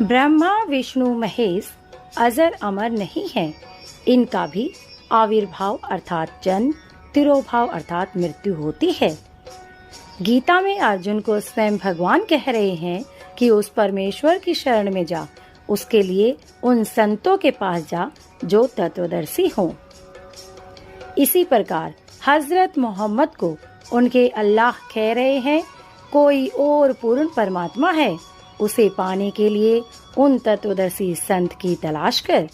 ब्रह्मा विष्णु महेश अजर अमर नहीं है, इनका भी आविर्भाव अर्थात जन्म, तिरोभाव अर्थात मृत्यु होती है। गीता में अर्जुन को स्वयं भगवान कह रहे हैं कि उस परमेश्वर की शरण में जा, उसके लिए उन संतों के पास जा जो तत्वदर्शी हों। इसी प्रकार हजरत मोहम्मद को उनके अल्लाह कह रहे हैं, कोई और पूर्ण परमात्मा है, उसे पाने के लिए उन तत्वदर्शी संत की तलाश कर।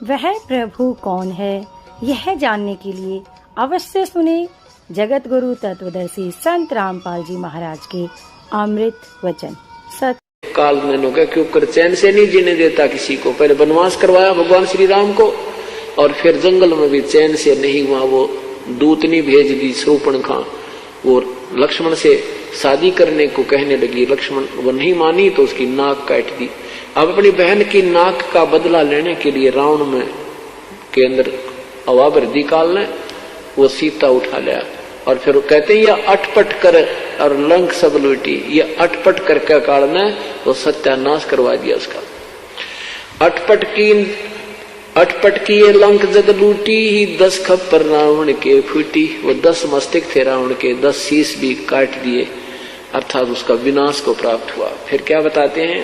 वह प्रभु कौन है, यह जानने के लिए अवश्य सुने जगत गुरु तत्वदर्शी संत रामपाल जी महाराज के अमृत वचन। सत्य काल नैनों का क्यों कर चैन से नहीं जीने देता किसी को। पहले वनवास करवाया भगवान श्री राम को, और फिर जंगल में भी चैन से नहीं हुआ। वो दूतनी भेज दी शूर्पणखा, वो लक्ष्मण से शादी करने को कहने लगी। लक्ष्मण वो नहीं मानी तो उसकी नाक काट दी। अब अपनी बहन की नाक का बदला लेने के लिए रावण में के अंदर हवा भरदी काल ने वो सीता उठा लिया। और फिर कहते हैं यह अटपट कर और लंक सब लूटी। ये अटपट करके काल ने वो सत्यानाश करवा दिया उसका। अटपट की ये लंक जग लूटी ही 10 खप्पर रावण के फूटी। वो 10 मस्तिष्क थे रावण के, 10 शीश भी काट दिए, अर्थात उसका विनाश को प्राप्त हुआ। फिर क्या बताते हैं,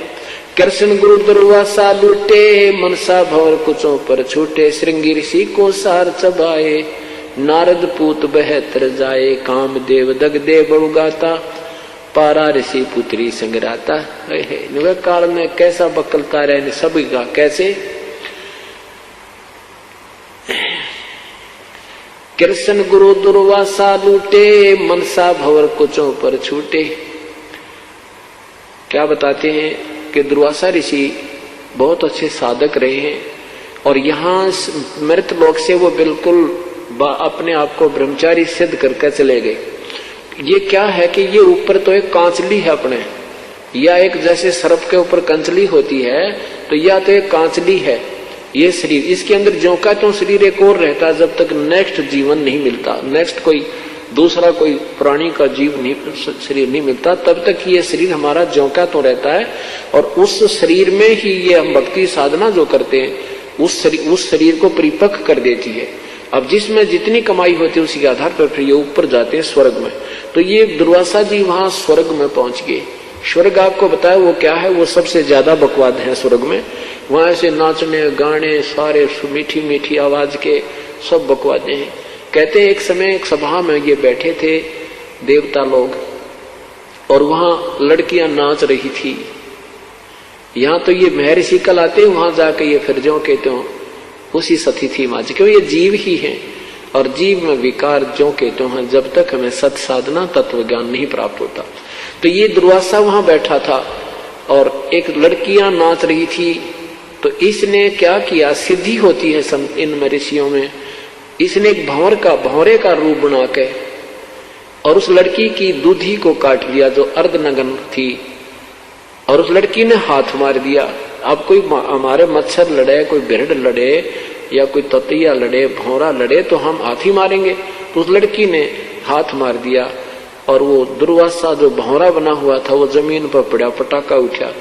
कृष्ण गुरु दुर्वासा लूटे, मनसा भवर कुचों पर छूटे। श्रृंगी ऋषि को सार चबाए, नारद पूत बहतर जाए। काम देव दग दे बड़ुगाता, पारा ऋषि पुत्री संगराता। काल में कैसा बकलता रहे सभी का, कैसे कृष्ण गुरु दुर्वासा लूटे, मनसा भवर कुचों पर छूटे। क्या बताते हैं कि दुर्वासा ऋषि बहुत अच्छे साधक रहे हैं, और यहाँ मृत लोक से वो बिल्कुल अपने आप को ब्रह्मचारी सिद्ध करके चले गए। ये क्या है कि ये ऊपर तो एक कांचली है अपने, या एक जैसे सर्प के ऊपर कंचली होती है, तो या तो एक कांचली है ये शरीर। इसके अंदर ज्यों का तो शरीर एक और रहता है जब तक नेक्स्ट जीवन नहीं मिलता, नेक्स्ट कोई दूसरा कोई प्राणी का जीव नहीं शरीर नहीं मिलता, तब तक ये शरीर हमारा ज्यों का तो रहता है। और उस शरीर में ही ये हम भक्ति साधना जो करते हैं उस शरीर को परिपक्व कर देती है। अब जिसमें जितनी कमाई होती है उसी के आधार पर फिर ये ऊपर जाते हैं स्वर्ग में। तो ये दुर्वासा जी वहां स्वर्ग में पहुंच गए। स्वर्ग आपको बताया वो क्या है, वो सबसे ज्यादा बकवाद है स्वर्ग में। वहां ऐसे नाचने गाने सारे मीठी मीठी आवाज के सब बकवादे हैं। कहते हैं एक समय एक सभा में ये बैठे थे देवता लोग, और वहां लड़कियां नाच रही थी। यहाँ तो ये महर्षि कल आते, वहां जाके ये फिर जो कहते हो उसी सती थी माज, क्यों ये जीव ही है, और जीव में विकार जो कहते हैं जब तक हमें सत साधना तत्व ज्ञान नहीं प्राप्त होता। तो ये दुर्वासा वहां बैठा था और एक लड़कियां नाच रही थी। तो इसने क्या किया, सिद्धि होती है इन ऋषियों में, इसने एक भंवरे का रूप बना के और उस लड़की की दूधी को काट दिया जो अर्धनग्न थी, और उस लड़की ने हाथ मार दिया। अब कोई हमारे मच्छर लड़े, कोई बिरड लड़े या कोई ततिया लड़े, भौरा लड़े तो हम हाथ ही मारेंगे। तो उस लड़की ने हाथ मार दिया, और वो दुर्वासा जो भौरा बना हुआ था वो जमीन पर पड़ा, पटाखा उठा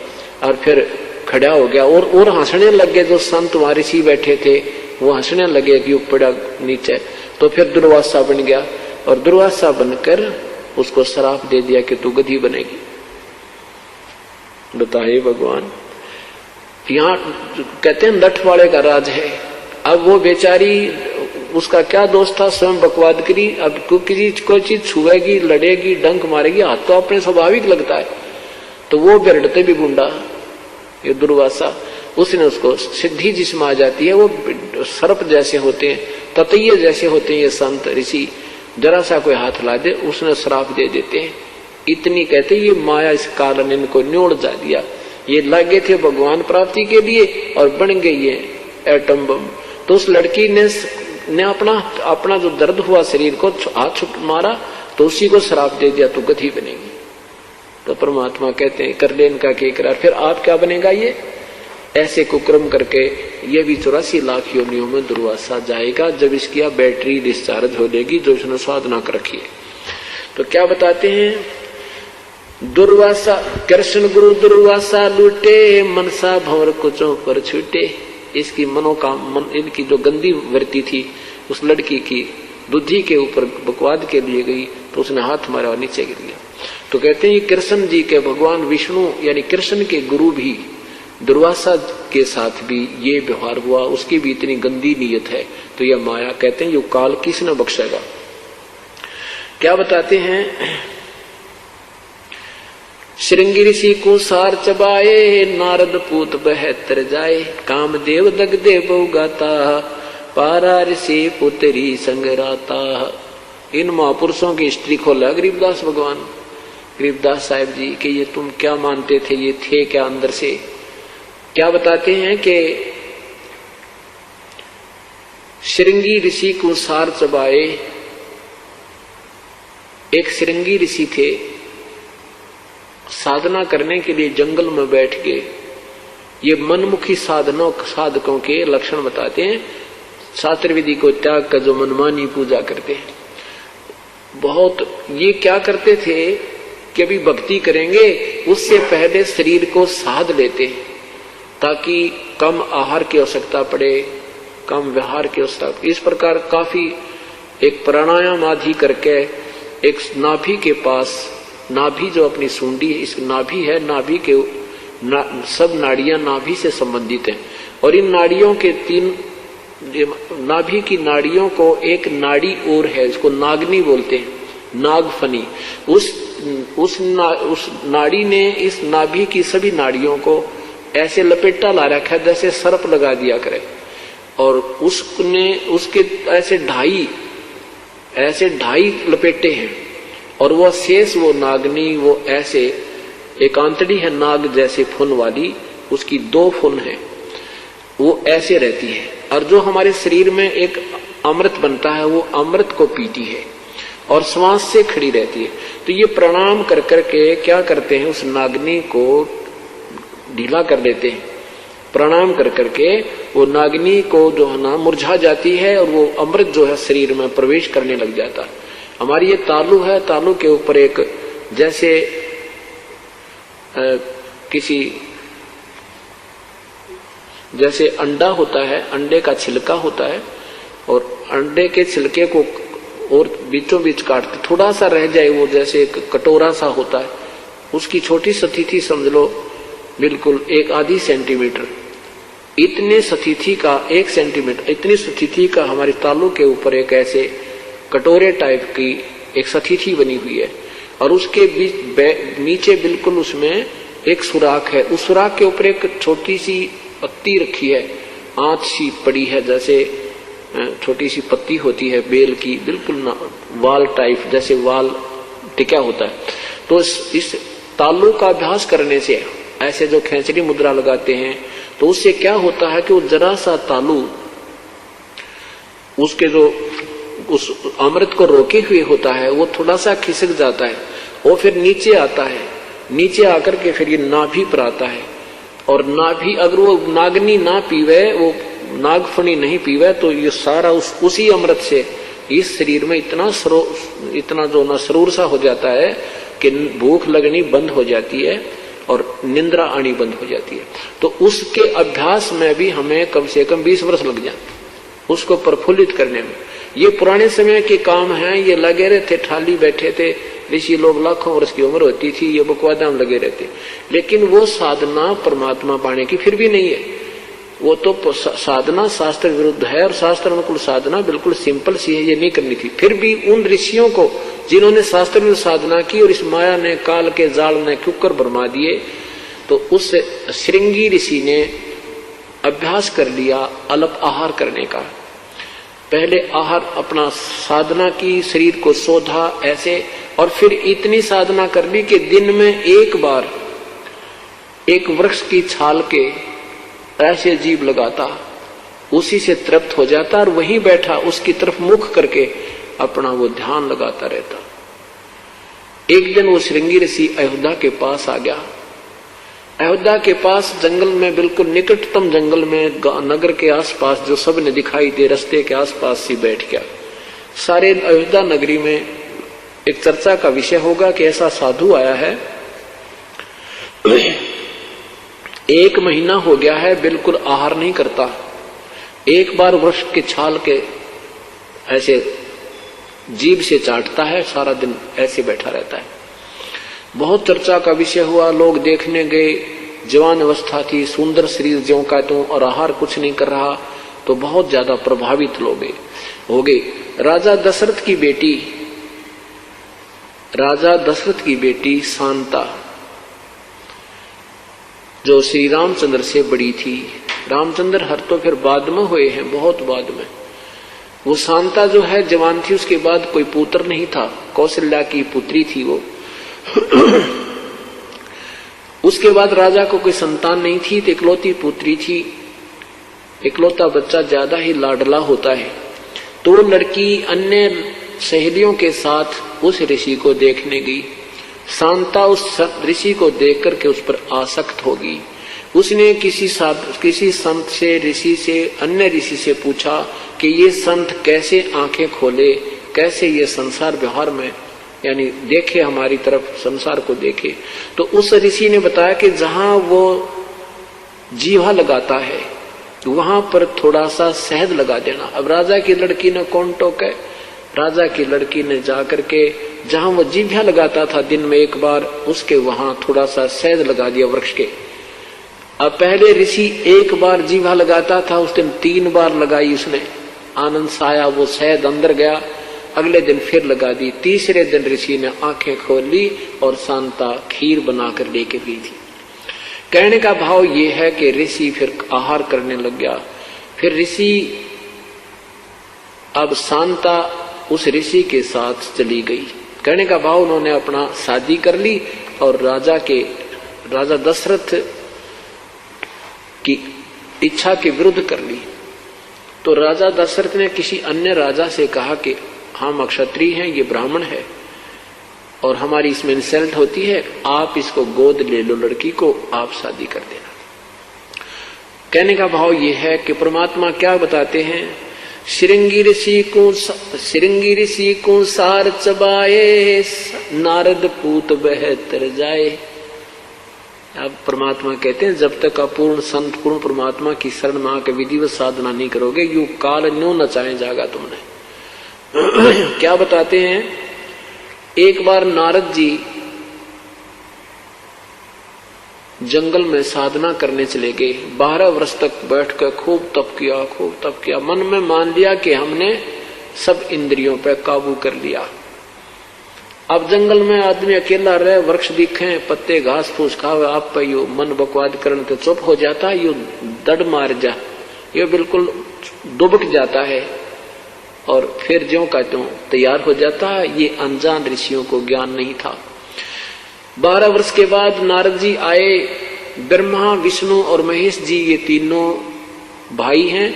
और फिर खड़ा हो गया, और हंसने लगे। जो संत ऋषि बैठे थे वो हंसने लगे कि पड़ा नीचे। तो फिर दुर्वासा बन गया, और दुर्वासा बनकर उसको श्राप दे दिया कि तू गधी बनेगी। बताइए भगवान, यहाँ कहते हैं लठ वाले का राज है। अब वो बेचारी, उसका क्या दोष था, स्वयं बकवाद करी। अब कोई चीज छुएगी, लड़ेगी, डंक मारेगी, हाथ तो अपने स्वाभाविक लगता है। तो वो बिरड़ते भी गुंडा ये दुर्वासा, उसने उसको सिद्धि जिसमें आ जाती है। वो सर्प जैसे होते हैं, ततैये जैसे होते हैं ये संत ऋषि, जरा सा कोई हाथ ला दे उसने श्राप दे देते हैं। इतनी कहते ये माया इस कारण इनको न्योड़ जा दिया। ये लगे थे भगवान प्राप्ति के लिए और बन गई ये एटम बम। तो उस लड़की ने अपना जो दर्द हुआ शरीर को हाथ छुट मारा, तो उसी को श्राप दे दिया, तो गधी बनेगी। तो परमात्मा कहते हैं कर ले इनका के करार, फिर आप क्या बनेगा। ये ऐसे कुक्रम करके ये भी 84 लाख योनियों में दुर्वासा जाएगा जब इसकी बैटरी डिस्चार्ज हो जाएगी जो इसने साधना कर रखी है। तो क्या बताते हैं, दुर्वासा कृष्ण गुरु दुर्वासा लूटे, मनसा भंवर कुचों पर छूटे। इसकी इनकी जो गंदी वृत्ति थी उस लड़की की बुद्धि के ऊपर बकवाद के लिए गई, तो उसने हाथ मारा और नीचे गिर गया। तो कहते हैं कृष्ण जी के भगवान विष्णु यानी कृष्ण के गुरु भी दुर्वासा के साथ भी ये व्यवहार हुआ, उसकी भी इतनी गंदी नीयत है। तो यह माया कहते हैं, ये काल किसने बख्शेगा। क्या बताते हैं, श्रृंगी ऋषि को सार चबाए, नारद पूत बहतर जाए, कामदेव दगदे बहु गाता, पारा ऋषि पुत्री संगराता। इन महापुरुषों की हिस्ट्री खोला गरीबदास भगवान, गरीबदास साहिब जी कि ये तुम क्या मानते थे, ये थे क्या अंदर से। क्या बताते हैं कि श्रृंगी ऋषि को सार चबाए, एक श्रृंगी ऋषि थे, साधना करने के लिए जंगल में बैठ के ये मनमुखी साधकों के लक्षण बताते हैं। शास्त्र विधि को त्याग कर जो मनमानी पूजा करते हैं, बहुत ये क्या करते थे कि अभी भक्ति करेंगे उससे पहले शरीर को साध लेते हैं ताकि कम आहार की आवश्यकता पड़े, कम विहार की आवश्यकता। इस प्रकार काफी एक प्राणायाम आदि करके एक नाभि के पास, नाभि जो अपनी सूंडी है, इस नाभि है, नाभि के सब नाड़ियां नाभि से संबंधित हैं और इन नाड़ियों के नाभि की नाड़ियों को एक नाड़ी और है, इसको नागनी बोलते हैं, नागफनी। उस नाड़ी ने इस नाभि की सभी नाड़ियों को ऐसे लपेटा ला रखा है जैसे सर्प लगा दिया करे, और उसने उसके ऐसे ढाई लपेटे हैं और वह शेष वो नागनी वो ऐसे एक आंतड़ी है नाग जैसे फुन वाली, उसकी 2 फुन है, वो ऐसे रहती है। और जो हमारे शरीर में एक अमृत बनता है वो अमृत को पीती है और श्वास से खड़ी रहती है। तो ये प्रणाम कर करके क्या करते हैं, उस नागनी को ढीला कर देते हैं। प्रणाम कर करके वो नागनी को जो है ना मुरझा जाती है और वो अमृत जो है शरीर में प्रवेश करने लग जाता है। हमारी ये तालू है, तालू के ऊपर एक जैसे किसी जैसे अंडा होता है, अंडे का छिलका होता है और अंडे के छिलके को और बीचों बीच काटते थोड़ा सा रह जाए, वो जैसे एक कटोरा सा होता है, उसकी छोटी स्थिति समझ लो बिल्कुल 1/2 सेंटीमीटर, इतने स्थिति का 1 सेंटीमीटर इतनी स्थिति का हमारे तालू के ऊपर एक ऐसे कटोरे टाइप की एक स्थिति बनी हुई है और उसके बीच नीचे बिल्कुल उसमें एक सुराख है। उस सुराख के ऊपर एक छोटी सी पत्ती रखी है, आंच सी पड़ी है, जैसे छोटी सी पत्ती होती है बेल की, बिल्कुल वाल टाइप जैसे वाल टिका होता है। तो इस तालु का अभ्यास करने से ऐसे जो खेचरी मुद्रा लगाते हैं तो उससे क्या होता है कि वो जरा सा तालु उसके जो उस अमृत को रोके हुए होता है वो थोड़ा सा खिसक जाता है, वो फिर नीचे आता है, नीचे आकर के फिर ये नाभि पर आता है और नाभि अगर वो नागनी ना पीवे, वो नागफणी नहीं पीवे तो ये सारा उसी अमृत से इस शरीर में इतना जो ना सरूर सा हो जाता है कि भूख लगनी बंद हो जाती है और निंद्रा आनी बंद हो जाती है। तो उसके अभ्यास में भी हमें कम से कम 20 वर्ष लग जाते उसको प्रफुल्लित करने में। ये पुराने समय के काम हैं, ये लगे रहते, थाली बैठे थे ऋषि लोग, लाखों वर्ष की उम्र होती थी, ये बकवादा में लगे रहते, लेकिन वो साधना परमात्मा पाने की फिर भी नहीं है। वो तो साधना शास्त्र विरुद्ध है और शास्त्र अनुकूल साधना बिल्कुल सिंपल सी है, ये नहीं करनी थी। फिर भी उन ऋषियों को जिन्होंने शास्त्र विरुद्ध साधना की और इस माया ने काल के जाल ने कुकर भरमा दिए, तो उस श्रृंगी ऋषि ने अभ्यास कर लिया अल्प आहार करने का। पहले आहार अपना साधना की, शरीर को सोधा ऐसे, और फिर इतनी साधना कर ली कि दिन में एक बार एक वृक्ष की छाल के ऐसे जीभ लगाता, उसी से तृप्त हो जाता और वहीं बैठा उसकी तरफ मुख करके अपना वो ध्यान लगाता रहता। एक दिन वो श्रृंगी ऋषि अयोध्या के पास आ गया। अयोध्या के पास जंगल में, बिल्कुल निकटतम जंगल में, नगर के आसपास जो सब ने दिखाई दे रास्ते के आसपास से बैठ गया। सारे अयोध्या नगरी में एक चर्चा का विषय होगा कि ऐसा साधु आया है 1 महीना हो गया है, बिल्कुल आहार नहीं करता। एक बार वृक्ष के छाल के ऐसे जीभ से चाटता है, सारा दिन ऐसे बैठा रहता है। बहुत चर्चा का विषय हुआ, लोग देखने गए, जवान अवस्था थी, सुंदर शरीर ज्यों का त्यों, और आहार कुछ नहीं कर रहा, तो बहुत ज्यादा प्रभावित लोग हो गए। राजा दशरथ की बेटी शांता, जो श्री रामचंद्र से बड़ी थी, रामचंद्र हर तो फिर बाद में हुए हैं, बहुत बाद में, वो शांता जो है जवान थी, उसके बाद कोई पुत्र नहीं था, कौशल्या की पुत्री थी वो। उसके बाद राजा को कोई संतान नहीं थी, तो इकलौती पुत्री थी। इकलौता बच्चा ज्यादा ही लाडला होता है, तो वो लड़की अन्य सहेलियों के साथ उस ऋषि को देखने गई। शांता उस ऋषि को देख करके उस पर आसक्त होगी। उसने किसी संत से, ऋषि से, अन्य ऋषि से पूछा कि ये संत कैसे आंखें खोले, कैसे ये संसार व्यवहार में यानी देखे, हमारी तरफ संसार को देखे। तो उस ऋषि ने बताया कि जहां वो जीवा लगाता है वहां पर थोड़ा सा शहद लगा देना। अब राजा की लड़की ने कौन टोके, राजा की लड़की ने जाकर के जहां वो जीभा लगाता था दिन में एक बार, उसके वहां थोड़ा सा शहद लगा दिया वृक्ष के। अब पहले ऋषि एक बार जीभा लगाता था, उस दिन 3 बार लगाई उसने, आनंद से आया, वो शहद अंदर गया। अगले दिन फिर लगा दी। तीसरे दिन ऋषि ने आंखें खोल ली और शांता खीर बनाकर लेके गई थी। कहने का भाव ये है कि ऋषि फिर आहार करने लग गया। फिर ऋषि, अब शांता उस ऋषि के साथ चली गई। कहने का भाव उन्होंने अपना शादी कर ली और राजा दशरथ की इच्छा के विरुद्ध कर ली। तो राजा दशरथ ने किसी अन्य राजा से कहा कि हम अक्षत्रिय हैं, ये ब्राह्मण है और हमारी इसमें इंसल्ट होती है, आप इसको गोद ले लो, लड़की को आप शादी कर देना। कहने का भाव ये है कि परमात्मा क्या बताते हैं, श्रृंगी ऋषि को सार चबाए, नारद पूत बहतर जाए। अब परमात्मा कहते हैं जब तक अपूर्ण संत पूर्ण परमात्मा की शरण में आकर विधिवत साधना नहीं करोगे, यू काल न्यो नचाए जागा तुमने। क्या बताते हैं, एक बार नारद जी जंगल में साधना करने चले गए। 12 वर्ष तक बैठकर खूब तप किया। मन में मान लिया कि हमने सब इंद्रियों पर काबू कर लिया। अब जंगल में आदमी अकेला रहे, वृक्ष दिखे, पत्ते घास फूस खावे, आप पे यू मन बकवाद करने तो चुप हो जाता है, यू दड़ मार जा, ये बिल्कुल दुबक जाता है और फिर ज्यों का त्यों तैयार हो जाता है। ये अनजान ऋषियों को ज्ञान नहीं था। 12 वर्ष के बाद नारद जी आए। ब्रह्मा, विष्णु और महेश जी ये तीनों भाई हैं।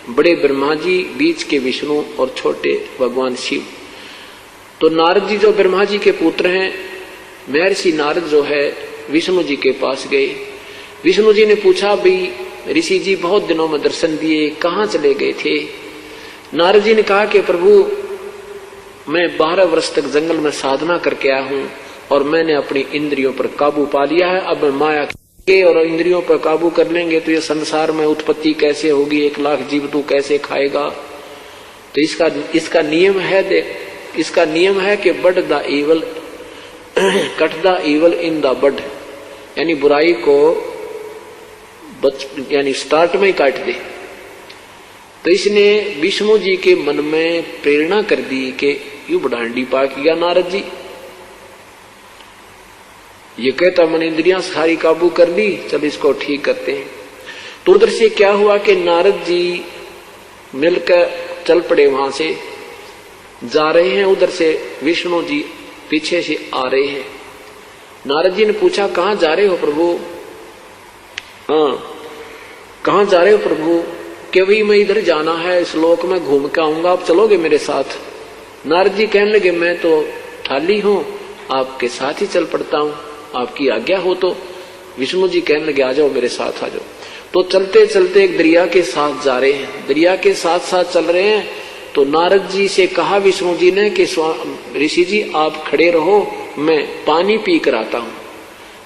बड़े ब्रह्मा जी, बीच के विष्णु और छोटे भगवान शिव। तो नारद जी जो ब्रह्मा जी के पुत्र हैं, महर्षि नारद जो है विष्णु जी के पास गए। विष्णु जी ने पूछा, भाई ऋषि जी बहुत दिनों में दर्शन दिए, कहाँ चले गए थे? नारद जी ने कहा कि प्रभु मैं 12 वर्ष तक जंगल में साधना करके आया हूँ और मैंने अपनी इंद्रियों पर काबू पा लिया है। अब मैं माया के और इंद्रियों पर काबू कर लेंगे तो ये संसार में उत्पत्ति कैसे होगी, 1 लाख जीव तू कैसे खाएगा? तो इसका नियम है कि bud the evil cut the evil in the bud, यानी बुराई को यानी स्टार्ट में ही काट दे। तो इसने विष्णु जी के मन में प्रेरणा कर दी कि यू बडांडी पा किया नारद जी, ये कहता मन इंद्रियां सारी काबू कर ली, चल इसको ठीक करते हैं। तो उधर से क्या हुआ कि नारद जी मिलकर चल पड़े, वहां से जा रहे हैं, उधर से विष्णु जी पीछे से आ रहे हैं। नारद जी ने पूछा, कहाँ जा रहे हो प्रभु? हाँ, कहाँ जा रहे हो प्रभु? कि भाई मैं इधर जाना है, इस लोक में घूम के आऊंगा, आप चलोगे मेरे साथ? नारद जी कहने लगे, मैं तो थाली हूं, आपके साथ ही चल पड़ता हूं, आपकी आज्ञा हो तो। विष्णु जी कहने लगे, आ जाओ मेरे साथ आ जाओ। तो चलते चलते एक दरिया के साथ जा रहे हैं, दरिया के साथ साथ चल रहे हैं। तो नारद जी से कहा विष्णु जी ने कि ऋषि जी आप खड़े रहो, मैं पानी पी कर आता हूं।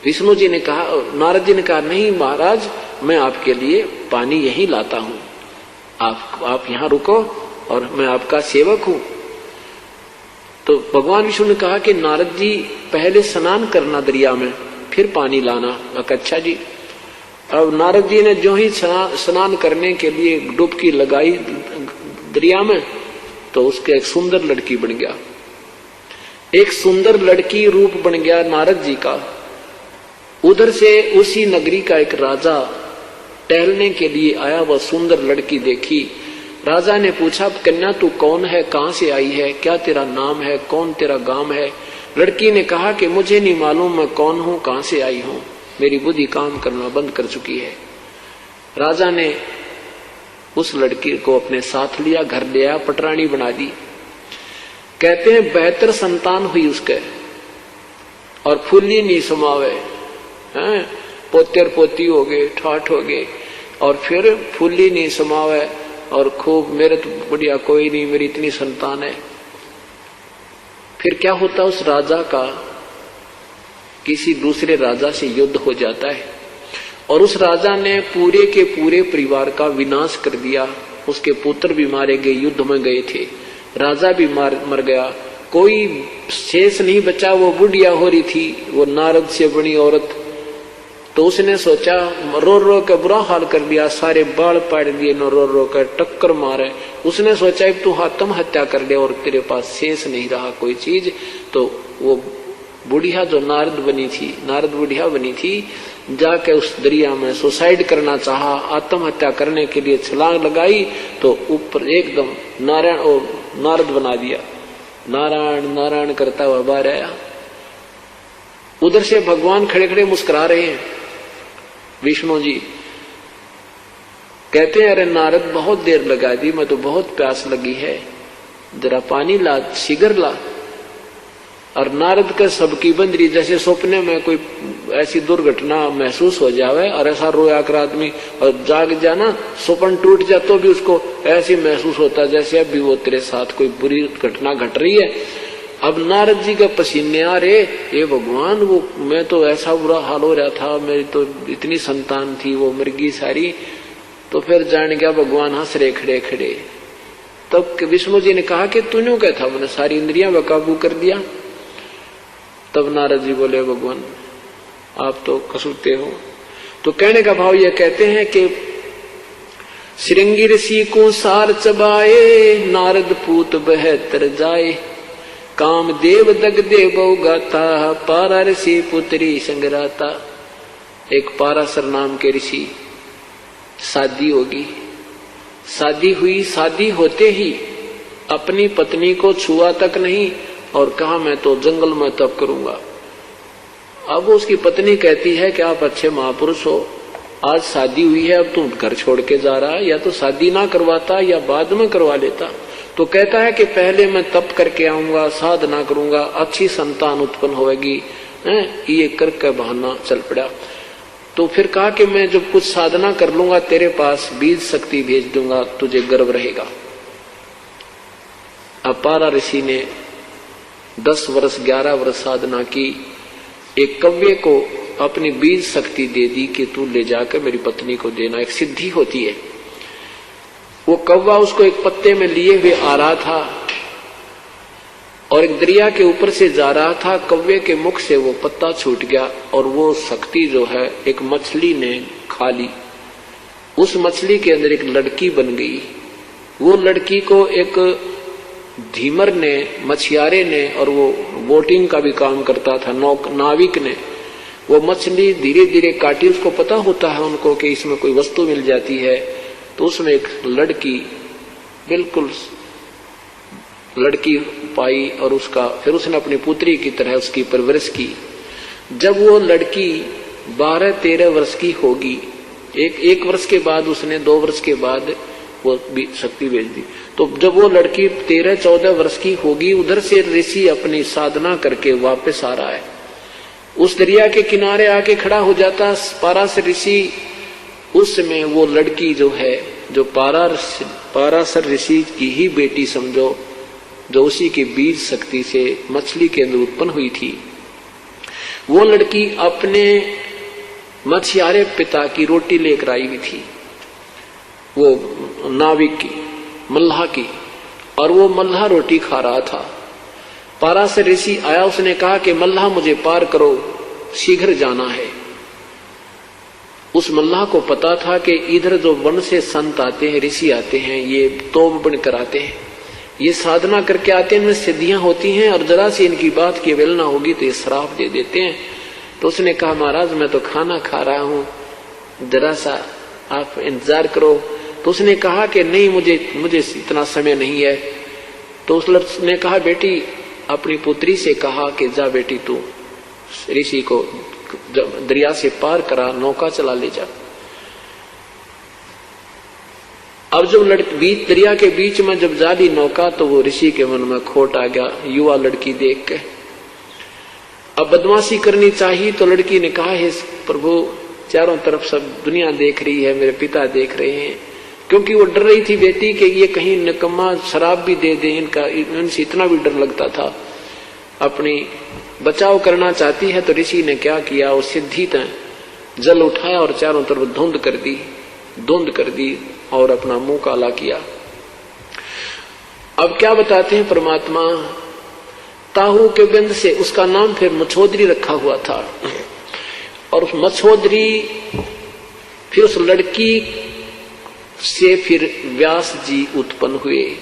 विष्णु जी ने कहा, नारद जी ने कहा, नहीं महाराज, मैं आपके लिए पानी यहीं लाता हूं, आप यहां रुको और मैं आपका सेवक हूं। तो भगवान विष्णु ने कहा कि नारद जी पहले स्नान करना दरिया में, फिर पानी लाना। अच्छा जी। अब नारद जी ने जो ही स्नान करने के लिए डुबकी लगाई दरिया में, तो उसके एक सुंदर लड़की बन गया, एक सुंदर लड़की रूप बन गया नारद जी का। उधर से उसी नगरी का एक राजा टहलने के लिए आया, वह सुंदर लड़की देखी। राजा ने पूछा, कन्या तू कौन है, कहां से आई है, क्या तेरा नाम है, कौन तेरा गांव है? लड़की ने कहा कि मुझे नहीं मालूम मैं कौन हूं, कहां से आई हूं, मेरी बुद्धि काम करना बंद कर चुकी है। राजा ने उस लड़की को अपने साथ लिया, घर ले आया, पटरानी बना दी। कहते हैं 72 संतान हुई उसके, और फुल्ली नहीं समावे, पोते और पोती हो गए, ठाठ हो गए, और फिर फुल्ली नहीं समावे, और खूब मेरे तो बढ़िया कोई नहीं, मेरी इतनी संतान है। फिर क्या होता, उस राजा का किसी दूसरे राजा से युद्ध हो जाता है, और उस राजा ने पूरे के पूरे परिवार का विनाश कर दिया। उसके पुत्र भी मारे गए, युद्ध में गए थे, राजा भी मर गया, कोई शेष नहीं बचा। वो बुढ़िया हो रही थी, वो नारद से बनी औरत। तो उसने सोचा, रो रो कर बुरा हाल कर दिया, सारे बाल पाड़ दिए, नो रो रो कर टक्कर मारे। उसने सोचा अब तू आत्महत्या कर ले और तेरे पास शेष नहीं रहा कोई चीज। तो वो बुढ़िया जो नारद बनी थी, नारद बुढ़िया बनी थी, जाके उस दरिया में सुसाइड करना चाहा, आत्महत्या करने के लिए छलांग लगाई, तो ऊपर एकदम नारायण और नारद बना दिया, नारायण नारायण करता हुआ बाहर आया। उधर से भगवान खड़े खड़े मुस्कुरा रहे हैं। विष्णु जी कहते हैं, अरे नारद बहुत देर लगा दी, मैं तो बहुत प्यास लगी है, जरा पानी ला, शीघ्र ला। और नारद का सबकी बंदरी, जैसे सपने में कोई ऐसी दुर्घटना महसूस हो जावे और ऐसा रोया कर आदमी और जाग जाना, सपन टूट जा तो भी उसको ऐसी महसूस होता जैसे अभी वो तेरे साथ कोई बुरी घटना घट रही है। अब नारद जी का पसीने आ रहे, ये भगवान, वो मैं तो ऐसा बुरा हाल हो रहा था, मेरी तो इतनी संतान थी, वो मर गई सारी। तो फिर जान गया भगवान हंस रहे खड़े खड़े। तब विष्णु जी ने कहा कि तूने क्या था, मैंने सारी इंद्रियां बेकाबू कर दिया। तब नारद जी बोले, भगवान आप तो कसूते हो। तो कहने का भाव यह कहते हैं कि श्रृंगी ऋषि को सार चबाए, नारद पूत बहतर जाए, काम देव दग देव गाता, पारा ऋषि पुत्री संगराता। एक पाराशर नाम के ऋषि, शादी होगी, शादी हुई, शादी होते ही अपनी पत्नी को छुआ तक नहीं और कहा मैं तो जंगल में तप करूंगा। अब उसकी पत्नी कहती है कि आप अच्छे महापुरुष हो, आज शादी हुई है, अब तुम घर छोड़ के जा रहा है, या तो शादी ना करवाता या बाद में करवा लेता। तो कहता है कि पहले मैं तप करके आऊंगा, साधना करूंगा, अच्छी संतान उत्पन्न होगी, ये करके बहाना चल पड़ा। तो फिर कहा कि मैं जब कुछ साधना कर लूंगा तेरे पास बीज शक्ति भेज दूंगा, तुझे गर्व रहेगा। अब पारा ऋषि ने 10 वर्ष 11 वर्ष साधना की, एक कव्य को अपनी बीज शक्ति दे दी कि तू ले जाकर मेरी पत्नी को देना, एक सिद्धि होती है। वो कौवा उसको एक पत्ते में लिए हुए आ रहा था और एक दरिया के ऊपर से जा रहा था। कौवे के मुख से वो पत्ता छूट गया और वो शक्ति जो है एक मछली ने खा ली। उस मछली के अंदर एक लड़की बन गई। वो लड़की को एक धीमर ने, मछियारे ने, और वो बोटिंग का भी काम करता था, नाविक ने, वो मछली धीरे धीरे काटी। उसको पता होता है उनको कि इसमें कोई वस्तु मिल जाती है। तो उसमें एक लड़की, बिल्कुल लड़की पाई और उसका फिर उसने अपनी पुत्री की तरह उसकी परवरिश की। जब वो लड़की 12-13 वर्ष की होगी, एक वर्ष के बाद उसने 2 वर्ष के बाद वो भी शक्ति भेज दी। तो जब वो लड़की 13-14 वर्ष की होगी, उधर से ऋषि अपनी साधना करके वापस आ रहा है। उस दरिया के किनारे आके खड़ा हो जाता पाराशर ऋषि। उस समय वो लड़की जो है, जो पाराशर ऋषि की ही बेटी समझो, जो उसी के बीज शक्ति से मछली के अंदर उत्पन्न हुई थी, वो लड़की अपने मछियारे पिता की रोटी लेकर आई हुई थी, वो नाविक की, मल्लाह की, और वो मल्लाह रोटी खा रहा था। पाराशर ऋषि आया, उसने कहा कि मल्लाह मुझे पार करो, शीघ्र जाना है। उस मल्लाह को पता था कि इधर जो वन से संत आते हैं, ऋषि आते हैं, ये तोप बनकर आते हैं, ये साधना करके आते हैं, इनमें सिद्धियां होती हैं, और जरा सी इनकी बात की अवहेलना होगी तो ये श्राप दे देते हैं। तो उसने कहा महाराज मैं तो खाना खा रहा हूं, जरा सा आप इंतजार करो। तो उसने कहा कि नहीं, मुझे इतना समय नहीं है। तो उसने कहा बेटी, अपनी पुत्री से कहा कि जा बेटी तू ऋषि को दरिया से पार करा, नौका चला ले जा। अब जब बीच दरिया के बीच में जब जा ली नौका, तो वो ऋषि के मन में खोट आ गया युवा लड़की देख के। अब बदमाशी करनी चाहिए, तो लड़की ने कहा हे प्रभु, चारों तरफ सब दुनिया देख रही है, मेरे पिता देख रहे हैं, क्योंकि वो डर रही थी बेटी कि ये कहीं निकम्मा शराब भी दे दे, इनसे इतना भी डर लगता था। अपनी बचाव करना चाहती है। तो ऋषि ने क्या किया, वो सिद्धि जल उठाया और चारों तरफ धुंध कर दी और अपना मुंह काला किया। अब क्या बताते हैं परमात्मा, ताहू के बिंद से उसका नाम फिर मछोदरी रखा हुआ था, और उस मछोदरी फिर उस लड़की से फिर व्यास जी उत्पन्न हुए।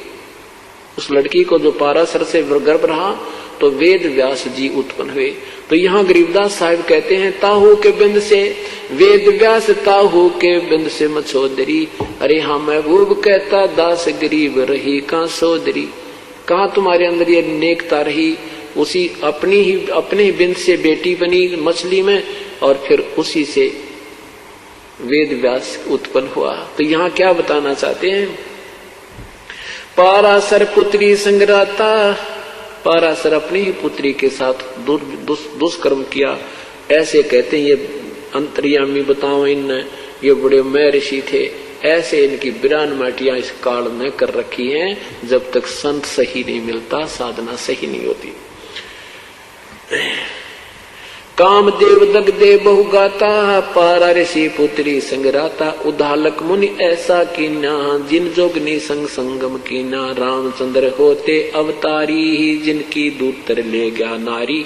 उस लड़की को जो पाराशर से गर्भ रहा तो वेद व्यास जी उत्पन्न हुए। तो यहाँ गरीबदास साहिब कहते हैं, ताहू के बिंद से वेद व्यास, ताहू के बिंद से मछोदरी। अरे हाँ महबूब कहता दास गरीब रही कहाँ सोदरी। कहाँ तुम्हारे अंदर ये नेकता रही, उसी अपने ही बिंद से बेटी बनी मछली में, और फिर उसी से वेद व्यास उत्पन्न हुआ। तो यहाँ क्या बताना चाहते हैं, पाराशर पुत्री संगराता, पाराशर अपनी ही पुत्री के साथ दुष्कर्म किया। ऐसे कहते हैं, ये अंतर्यामी बताओ इन, ये बड़े मैं ऋषि थे, ऐसे इनकी बिरान माटियां इस काल में कर रखी हैं। जब तक संत सही नहीं मिलता, साधना सही नहीं होती। कामदेव दगदे बहु गाता, पारा ऋषि पुत्री संगराता। उदालक मुनि ऐसा कीना, जिन जोगनी संग संगम कीना। रामचंद्र होते अवतारी, जिनकी दूतर ले गया नारी।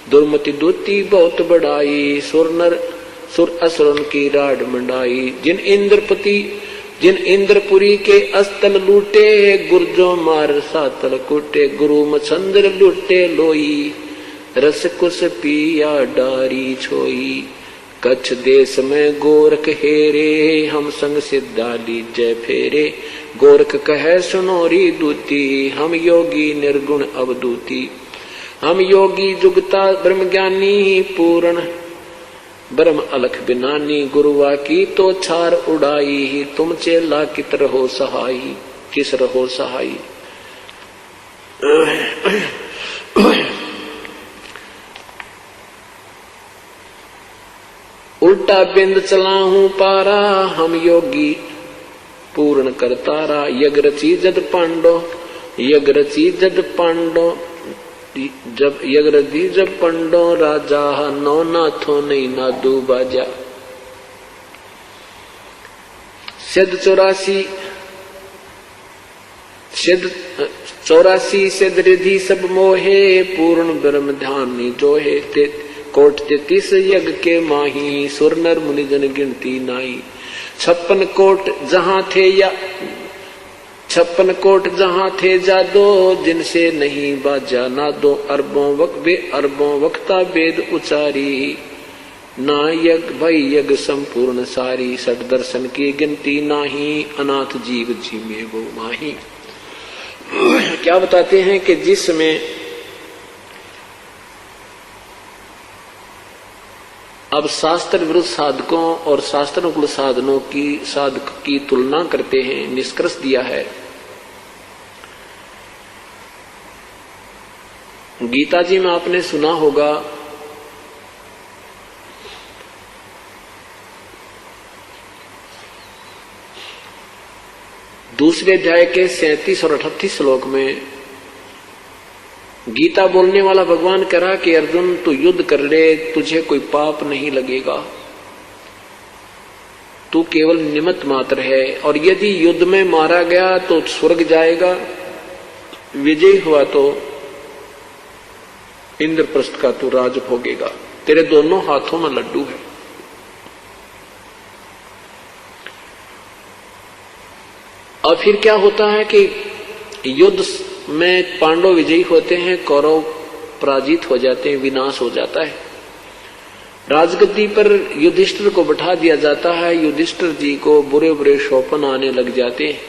दुर्मति दूती बहुत बढ़ाई, सुर असुरन की राड मंडाई। जिन इंद्रपुरी के अस्तल लूटे, गुर्जो मार सातल कुटे। गुरु मछंद्र लूटे लोई, रस कुश पिया डारी छोई। कच्छ देश में गोरख हेरे, हम संग सिद्धा लीजय फेरे। गोरख कहे सुनोरी दूती, हम योगी निर्गुण अवधूती। हम योगी जुगता ब्रह्म ज्ञानी, पूर्ण ब्रह्म अलख बिनानी। गुरुआ की तो छार उड़ाई, तुम चेला कित रहो सहाई, किस रहो सहाई। उल्टा बिंद चला हूं पारा, हम योगी पूर्ण करतारा। यग रची जद पांडो, यग रची जद पांडो, जब यग रची जब पंडो राजा। नौ नाथो नहीं नादू बाजा। सिद्ध 84 सिद्ध रिधि सब मोहे, पूर्ण ब्रह्म ध्यान जो है। कोट 33 यज्ञ के माही, सुर नर मुनि जन गिनती नाई। 56 कोट जहां थे जादो, जिनसे नहीं बाजा नादो। अरबों वक्ता वेद उचारी, ना यज्ञ भई यज्ञ संपूर्ण सारी। 60 दर्शन की गिनती नाही, अनाथ जीव जी में वो माही। क्या बताते हैं कि जिसमें अब शास्त्र विरुद्ध साधकों और शास्त्रानुकूल साधनों की तुलना करते हैं, निष्कर्ष दिया है। गीता जी में आपने सुना होगा, दूसरे अध्याय के 37 और 38 श्लोक में गीता बोलने वाला भगवान कह रहा कि अर्जुन तू युद्ध कर ले, तुझे कोई पाप नहीं लगेगा, तू केवल निमित्त मात्र है, और यदि युद्ध में मारा गया तो स्वर्ग जाएगा, विजयी हुआ तो इंद्रप्रस्थ का तू राज भोगेगा, तेरे दोनों हाथों में लड्डू है। और फिर क्या होता है कि युद्ध में पांडव विजयी होते हैं, कौरव पराजित हो जाते हैं, विनाश हो जाता है। राजगद्दी पर युधिष्ठिर को बैठा दिया जाता है, युधिष्ठिर जी को बुरे बुरे शोपन आने लग जाते हैं।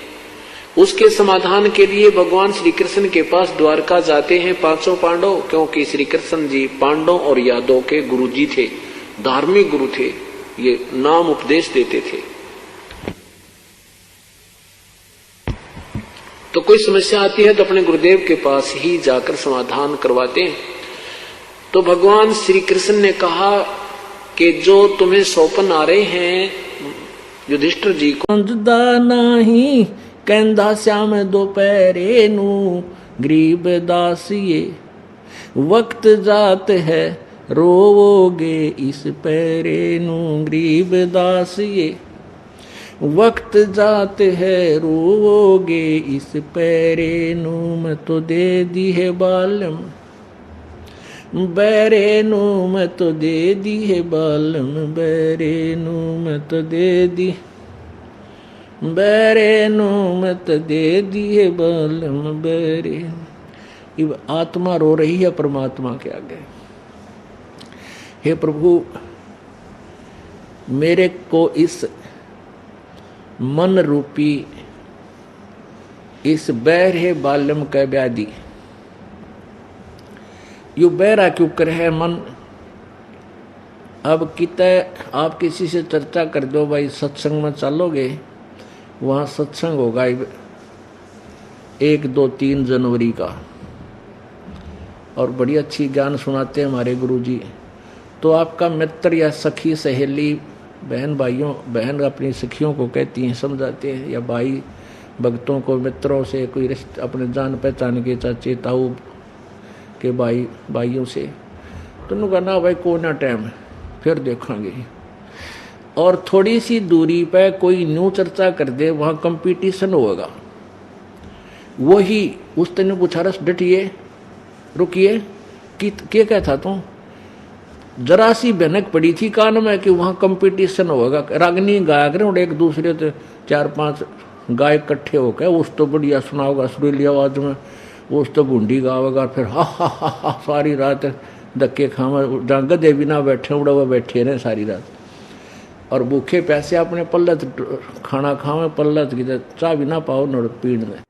उसके समाधान के लिए भगवान श्री कृष्ण के पास द्वारका जाते हैं पांचों पांडव, क्योंकि श्री कृष्ण जी पांडव और यादव के गुरु जी थे, धार्मिक गुरु थे, ये नाम उपदेश देते थे। तो कोई समस्या आती है तो अपने गुरुदेव के पास ही जाकर समाधान करवाते हैं। तो भगवान श्री कृष्ण ने कहा कि जो तुम्हें सौपन आ रहे हैं युधिष्ठिर जी को, नहीं कहंदा श्याम दोपहरे नू गरीब दासिए, वक्त जात है रोवोगे इस पैरे नू गरीब दासिए, वक्त जात है रोवोगे इस पैरे नू, मैं तो दे दी है बालम बैरे नू, मैं तो दे दी है बालम बैरे नू, मैं तो दे दी बैरे नू, मैं तो दे दी है बालम बैरे। आत्मा रो रही है परमात्मा के आगे, हे प्रभु मेरे को इस मन रूपी इस बहरे बालम का व्याधि, यू बहरा क्यों कर है मन। अब कितने आप किसी से चर्चा कर दो भाई सत्संग में चलोगे, वहाँ सत्संग होगा 1, 2, 3 जनवरी का, और बड़ी अच्छी ज्ञान सुनाते हैं हमारे गुरुजी। तो आपका मित्र या सखी सहेली बहन भाइयों, बहन अपनी सखियों को कहती हैं, समझाते हैं, या भाई भक्तों को मित्रों से, कोई रिश्ते अपने जान पहचान के चाचे ताऊ के भाइयों से, तो उन्होंने कहा ना भाई को ना टाइम फिर देखेंगे। और थोड़ी सी दूरी पे कोई न्यू चर्चा कर दे, वहाँ कंपटीशन होगा। वही उस दिन पूछा रस डटिए रुकिए कि क्या कहता तू, जरा सी भनक पड़ी थी कान में कि वहाँ कंपटीशन होगा, रागनी गाया करें और एक दूसरे से 4-5 गाय इकट्ठे होकर उस तो बढ़िया सुनाओगा सुरीली आवाज में, उस तो बूंदी गावेगा, फिर हा हा हा हा सारी रात धक्के खावे, जहाँ गधे भी ना बैठे उड़ा हुआ बैठे रहे सारी रात, और भूखे पैसे अपने पल्लत खाना खावे, पल्लत की चाह भी ना पाओ नोड़ पीण में।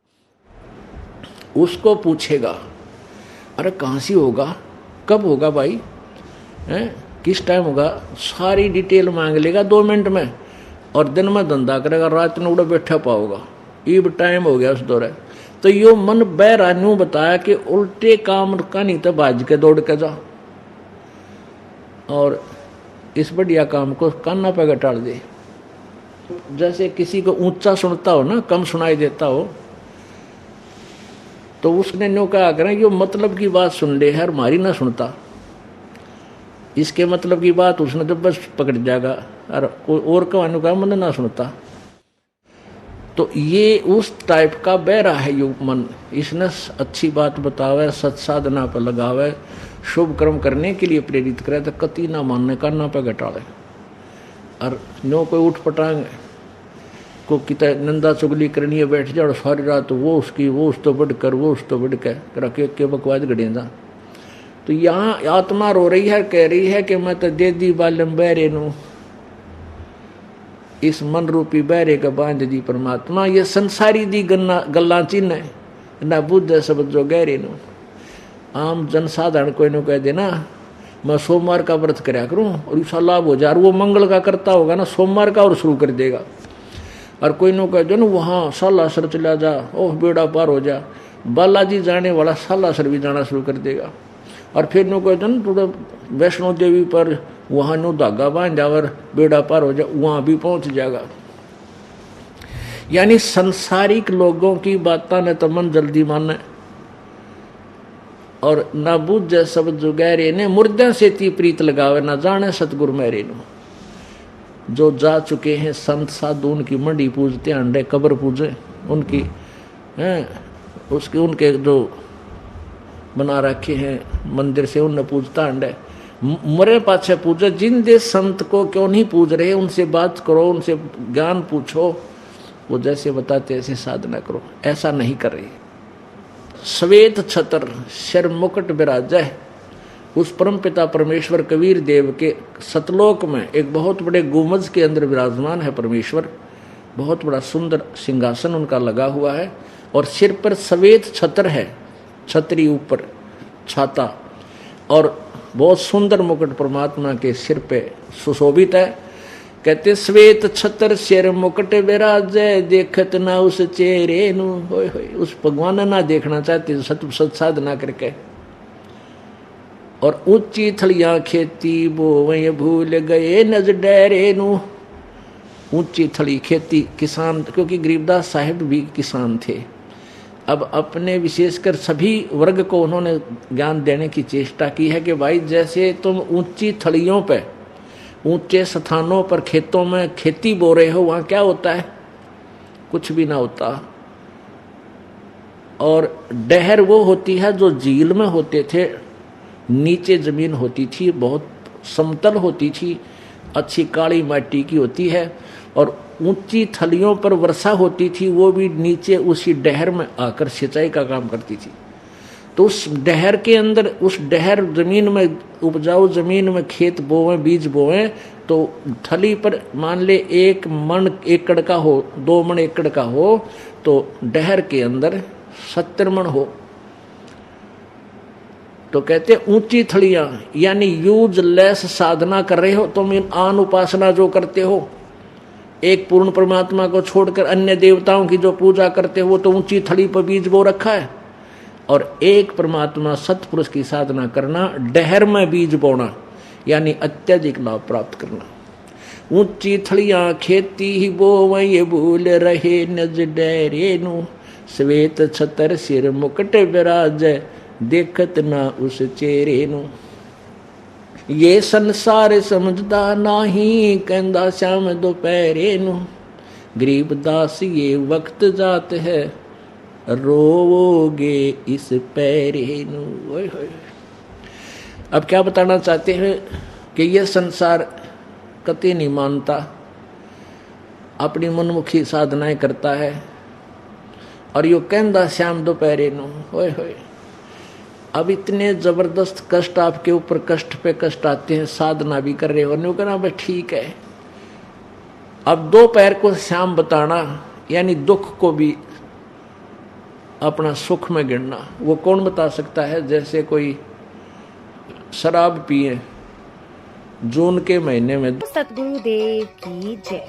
उसको पूछेगा अरे कहाँ से होगा, कब होगा भाई, हैं किस टाइम होगा, सारी डिटेल मांग लेगा 2 मिनट में, और दिन में धंधा करेगा, रात में उड़ा बैठा पाओगा, ईब टाइम हो गया उस दौरे। तो यो मन बहरा न्यू बताया कि उल्टे काम का नहीं तो भाज के दौड़ के जा, और इस बढ़िया काम को कान्ना पे टाल दे। जैसे किसी को ऊंचा सुनता हो ना, कम सुनाई देता हो, तो उसने न्यू कहा करें यो मतलब की बात सुन ले, हर मारी ना सुनता, इसके मतलब की बात उसने तो बस पकड़ जाएगा, और कहने का मन ना सुनता। तो ये उस टाइप का बहरा है यो मन, इसने अच्छी बात बतावे, सत्साधना पर लगावे, शुभ कर्म करने के लिए प्रेरित करे, तो कति ना मानने का ना पे घटाड़े। और नो कोई उठ पटांग को कितना नंदा चुगली करनी है, बैठ जाओ सारी रात, वो उसकी वो उस तो बढ़कर वो उस तो बढ़कर रखे के बकवाद गड़ेंदा। तो यहाँ आत्मा रो रही है, कह रही है कि मैं तो दे दी बालम बहरे नू, इस मन रूपी बहरे का बांध दी परमात्मा, ये संसारी दी गल्ला चिन्ह है ना, बुद्ध शब्द जो गहरे नू। आम जनसाधारण कोई नो कह देना मैं सोमवार का व्रत करया करूं और इसका लाभ हो जा, वो मंगल का करता होगा ना, सोमवार का और शुरू कर देगा। और कोई नो कह दो ना वहाँ सालासर चला जा, ओह बेड़ा पार हो जा, बालाजी जाने वाला सालासर भी जाना शुरू कर देगा। और फिर नो कह दो ना थोड़ा वैष्णो देवी पर वहाँ नो धागा बांध जावर बेड़ा पार हो जा, वहाँ भी पहुँच जाएगा। यानी संसारिक लोगों की बातें ने तो मन जल्दी माने, और ना बूझे सब जुगैरे ने, मुर्दे से ती प्रीत लगावे ना जाने सतगुरु मेरे नु। जो जा चुके हैं संत साधु उनकी मंडी पूजते अंडे, कब्र पूजे उनकी उसके उनके जो बना रखे हैं मंदिर से उनने पूजता अंडे, मरे पाछे पूजे। जिन दे संत को क्यों नहीं पूज रहे, उनसे बात करो, उनसे ज्ञान पूछो, वो जैसे बताते ऐसे साधना करो। ऐसा नहीं कर रही। श्वेत छत्र सिर मुकुट विराजा है, उस परम पिता परमेश्वर कबीर देव के सतलोक में एक बहुत बड़े गुमज के अंदर विराजमान है परमेश्वर। बहुत बड़ा सुंदर सिंहासन उनका लगा हुआ है और सिर पर श्वेत छत्र है, छतरी ऊपर छाता, और बहुत सुंदर मुकुट परमात्मा के सिर पे सुशोभित है। कहते श्वेत छत्र सिर मुकुट विराजे, देखत ना उस चेहरे नु। होय होय, उस भगवान ना देखना चाहते सत साधना करके। और ऊंची थलियां खेती बोवे भूल गए नज डेरे नु। ऊंची थली खेती किसान, क्योंकि गरीबदास साहिब भी किसान थे। अब अपने विशेषकर सभी वर्ग को उन्होंने ज्ञान देने की चेष्टा की है कि भाई जैसे तुम ऊंची थलियों पे, ऊंचे स्थानों पर खेतों में खेती बो रहे हो, वहाँ क्या होता है? कुछ भी ना होता। और डहर वो होती है जो झील में होते थे, नीचे जमीन होती थी, बहुत समतल होती थी, अच्छी काली माटी की होती है। और ऊंची थलियों पर वर्षा होती थी, वो भी नीचे उसी डहर में आकर सिंचाई का काम करती थी। तो उस डहर के अंदर, उस डहर जमीन में, उपजाऊ जमीन में खेत बोवें, बीज बोवें, तो थली पर मान ले 1 मन एकड़ का हो, 2 मन एकड़ का हो, तो डहर के अंदर 70 मन हो। तो कहते ऊंची थलियां, यानी यूजलेस साधना कर रहे हो तुम। आन उपासना जो करते हो, एक पूर्ण परमात्मा को छोड़कर अन्य देवताओं की जो पूजा करते हो, वो तो ऊंची थली पर बीज बो रखा है। और एक परमात्मा सतपुरुष की साधना करना, डहर में बीज बोना, यानी अत्यधिक लाभ प्राप्त करना। ऊंची थलियां खेती ही बोवे भूल रहे नज डेरे नु। श्वेत छतर सिर मुकुट विराजे, देखत ना उस चेहरे नु। ये संसार समझदा नाही, कहंदा श्याम दोपहरे नु। गरीबदास ये वक्त जात है, रोवोगे इस पैरे नु। ओए होए। अब क्या बताना चाहते हैं कि ये संसार कतई नहीं मानता, अपनी मनमुखी साधनाएं करता है, और यो कहंदा श्याम दोपहरे नु। ओए होए। अब इतने जबरदस्त कष्ट आपके ऊपर, कष्ट पे कष्ट आते हैं, साधना भी कर रहे हो, नहीं कहना बस ठीक है। अब दोपहर को श्याम बताना, यानी दुख को भी अपना सुख में गिनना, वो कौन बता सकता है? जैसे कोई शराब पिए जून के महीने में। सतगुरु देव की जय।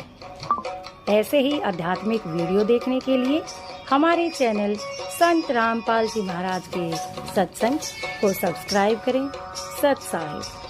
ऐसे ही आध्यात्मिक वीडियो देखने के लिए हमारे चैनल संत रामपाल जी महाराज के सत्संग को सब्सक्राइब करें। सत साहिब।